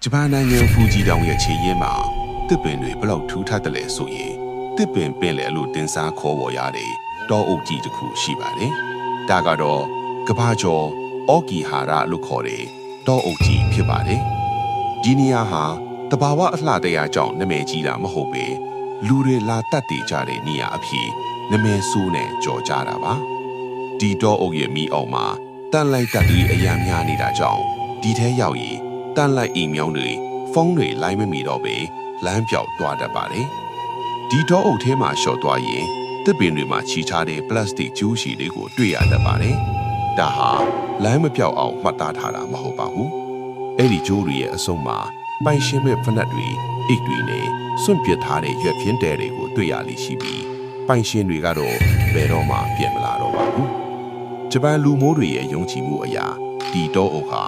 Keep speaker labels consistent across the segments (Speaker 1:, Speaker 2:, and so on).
Speaker 1: ဂျပန်နိုင်ငံဖူဂျီတောင်ရဲ့ခြေရင်းမှာတစ်ပင်တွေဘလောက်ထူထပ်တယ်လဲဆိုရင်တစ်ပင်ပင်လေလို့တင်စားခေါ်ပေါ်ရတဲ့တောအုပ်ကြီးတစ်ခုရှိပါတယ်။ဒါကတော့ကဘာကျော်အော်ကီဟာရလို့ခေါ်တဲ့တောအုပ်ကြီးဖြစ်ပါတယ်။ဒီနေရာဟာတဘာဝအလှတရားကြောင့်နာမည်ကြီးတာမဟုတ်ပဲလူတွေလာတတ်တည်ကြတဲ့နေရာအဖြစ်နာမည်ဆိုးနဲ့ကြော်ကြတာပါ။ဒီတောအုပ်ရဲ့မိအောင်မှာတန်လိုက်တက်ပြီးအရာများနေတာကြောင့်ဒီထဲရောက်ရင်တန်လိုက်အိမ်မြောင်းတွေဖုန်းတွေလိုင်းမမီတော့ပဲလမ်းပြောက်သွားတတ်ပါတယ်။ဒီတောအုပ်ထဲမှာလျှော့သွားရင်တစ်ပင်တွေမှာချီထားတဲ့ပလတ်စတစ်ကျိုးရှည်တွေကိုတွေ့ရတတ်ပါတယ်။ဒါဟာလမ်းမပြောက်အောင်မှတ်သားထားတာမဟုတ်ပါဘူး။အဲ့ဒီကျိုးတွေရဲ့အဆုံးမှာပိုင်ရှင်မဲ့ဖနက်တွေအိတ်တွေနဲ့စွန့်ပစ်ထားတဲ့ရွက်ဖျင်းတဲတွေကိုတွေ့ရလိမ့်ရှိပြီးပိုင်ရှင်တွေကတော့ဘယ်တော့မှပြင်မလာတော့ပါဘူး။ဂျပန်လူမျိုးတွေရဲ့ယုံကြည်မှုအရာဒီတောအုပ်ဟာ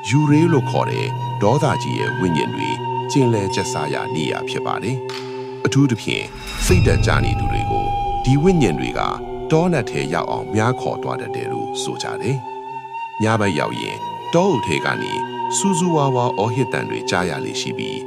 Speaker 1: ယူရေးလို့ခေါ်တဲ့ဒေါသကြီးရဲ့ဝိညာဉ်တွေကျင်လည်ကျက်စားရနေရဖြစ်ပါတယ်။အထူးသဖြင့်စိတ်ဓာတ်ကြနေသူတွေကိုဒီဝိညာဉ်တွေကတောနက်ထဲရောက်အောင်များခေါ်သွားတတ်တယ်လို့ဆိုကြတယ်။ညဘက်ရောက်ရင်တောအုပ်ထဲကနေစူးစူးဝါးဝါအော်ဟစ်တန်တွေကြားရလိမ့်ရှိပြီး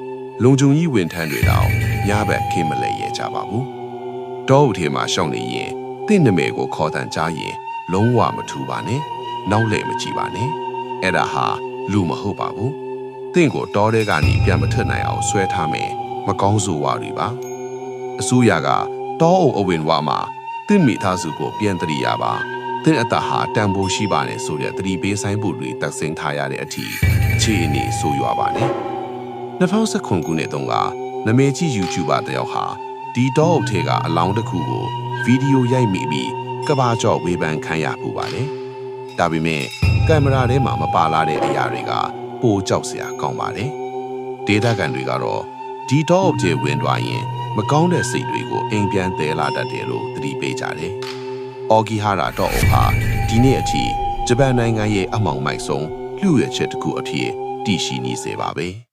Speaker 1: လုံခြုံရေးဝန်ထမ်းတွေတော့ညဘက်ခင်းမလဲရဲကြပါဘူး။တောအုပ်ထဲမှာရှောင်းနေရင်တင့်နမဲကိုခေါ်တန်ကြားရင်လုံးဝမထူပါနဲ့။နောက်လည်းမကြည့်ပါနဲ့။အဲ့ဒါဟာလူမဟုတ်ပါဘူး။တင့်ကိုတောထဲကနေပြန်မထွက်နိုင်အောင်ဆွဲထားမယ်မကောင်းဆိုဝါတွေပါ။အစိုးရကတောအုပ်အဝင်ဝါမှာတင့်မိသားစုကိုပြန်တရိရပါ။တင့်အတဟာတန်ဖိုးရှိပါနဲ့ဆိုတဲ့တတိပေးဆိုင်ဖို့တွေတက်ဆင်းထားရတဲ့အထိအခြေအနေဆိုးရွားပါနဲ့။2019ခုနှစ်တုန်းကနာမည်ကြီး YouTuber တယောက်ဟာဒီတောအုပ်ထဲကအလောင်းတစ်ခုကိုဗီဒီယိုရိုက်မိပြီးကဘာကျော်ဝေဖန်ခံရပူပါတယ်။ဒါပေမဲ့ကင်မရာထဲမှာမပါလာတဲ့အရာတွေကပိုကြောက်စရာကောင်းပါတယ်။ဒေတာကန်တွေကတော့ဒီတောအုပ်ထဲဝင်သွားရင်မကောင်းတဲ့စိတ်တွေကိုအိမ်ပြန်သယ်လာတတ်တယ်လို့သတိပေးကြတယ်။အော်ဂီဟာရာတောအုပ်ဟာဒီနေ့အထိဂျပန်နိုင်ငံရဲ့အမှောင်မိုက်ဆုံးလှုပ်ရချက်တစ်ခုအဖြစ်တည်ရှိနေစေပါပဲ။